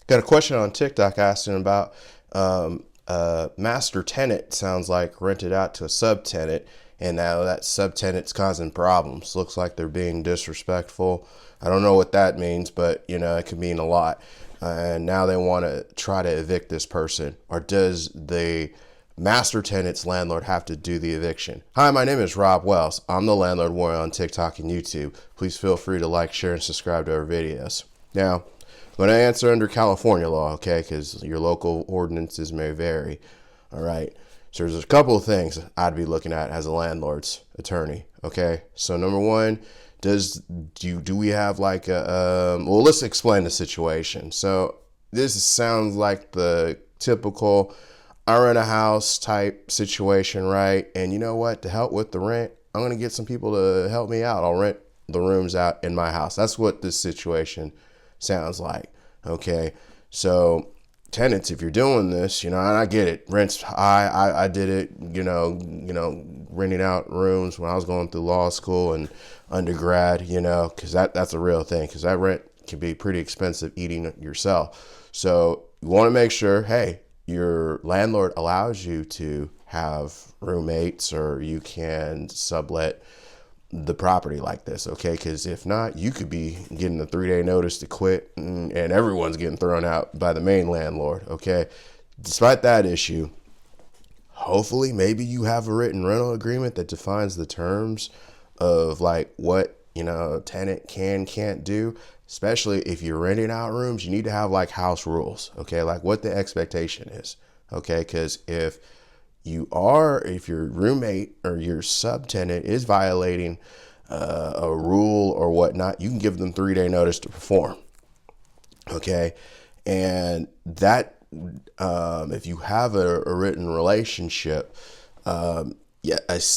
Got a question on TikTok asking about master tenant sounds like rented out to a subtenant, and now that subtenant's causing problems. Looks like they're being disrespectful. I don't know what that means, but it could mean a lot. And now they want to try to evict this person, or does the master tenant's landlord have to do the eviction? Hi, my name is Rob Wells. I'm the Landlord Warrior on TikTok and YouTube. Please feel free to like, share, and subscribe to our videos. Now, I'm going to answer under California law, okay, because your local ordinances may vary. All right. So there's a couple of things I'd be looking at as a landlord's attorney. Okay. So number one, do we have like a, well, let's explain the situation. So this sounds like the typical I rent a house type situation, right? And you know what? To help with the rent, I'm going to get some people to help me out. I'll rent the rooms out in my house. That's what this situation sounds like. Okay. So tenants, if you're doing this, and I get it, rent's high. I did it, renting out rooms when I was going through law school and undergrad, because that's a real thing, because that rent can be pretty expensive eating yourself. So you want to make sure, hey, your landlord allows you to have roommates, or you can sublet the property like this, okay? Because if not, you could be getting a 3-day notice to quit, and everyone's getting thrown out by the main landlord, okay? Despite that issue, hopefully maybe you have a written rental agreement that defines the terms of like what a tenant can't do. Especially if you're renting out rooms, you need to have like house rules, okay? Like what the expectation is, okay? Because if your roommate or your subtenant is violating a rule or whatnot, you can give them 3-day notice to perform, okay? And that, if you have a written relationship, a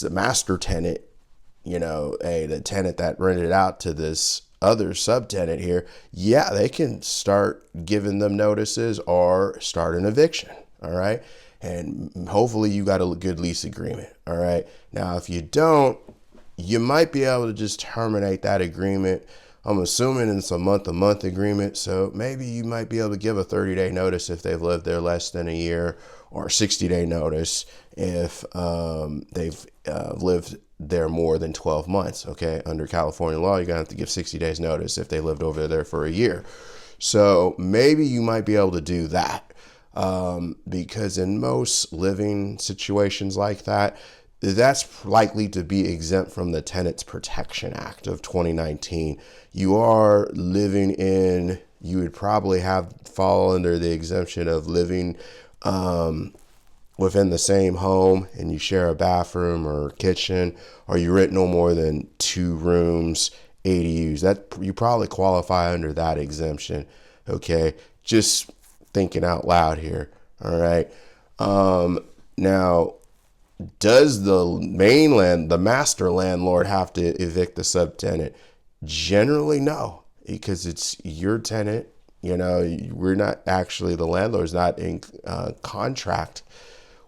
master tenant, the tenant that rented out to this other subtenant here, they can start giving them notices or start an eviction. All right. And hopefully you got a good lease agreement. All right. Now, if you don't, you might be able to just terminate that agreement. I'm assuming it's a month-to-month agreement. So maybe you might be able to give a 30-day notice if they've lived there less than a year, or 60-day notice if they've lived there more than 12 months. Okay. Under California law, you're going to have to give 60 days notice if they lived over there for a year. So maybe you might be able to do that. Because in most living situations like that, that's likely to be exempt from the Tenants Protection Act of 2019. You are living you would probably fall under the exemption of living within the same home, and you share a bathroom or kitchen, or you rent no more than 2 rooms, ADUs. That you probably qualify under that exemption. Okay, just thinking out loud here. All right. Now, does the master landlord have to evict the subtenant? Generally, no, because it's your tenant. We're not actually, the landlord's not in contract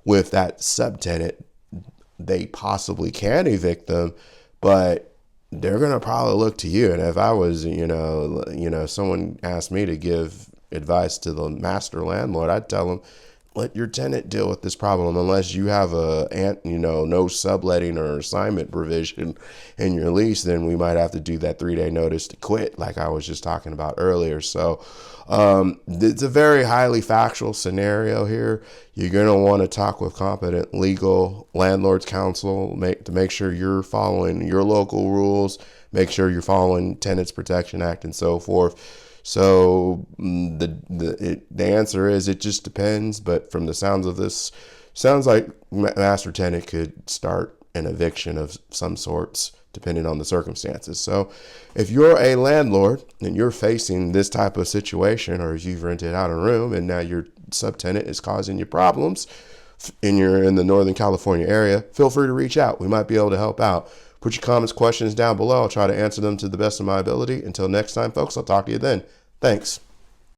with that subtenant. They possibly can evict them, but they're going to probably look to you. And if I was, someone asked me to give advice to the master landlord, I'd tell them, let your tenant deal with this problem, unless you have no subletting or assignment provision in your lease. Then we might have to do that 3-day notice to quit, like I was just talking about earlier. So it's a very highly factual scenario here. You're going to want to talk with competent legal landlords counsel to make sure you're following your local rules, make sure you're following Tenants Protection Act and so forth. So the answer is it just depends. But from the sounds of this, sounds like master tenant could start an eviction of some sorts, depending on the circumstances. So if you're a landlord and you're facing this type of situation, or if you've rented out a room and now your subtenant is causing you problems and you're in the Northern California area, feel free to reach out. We might be able to help out. Put your comments, questions down below. I'll try to answer them to the best of my ability. Until next time, folks, I'll talk to you then. Thanks.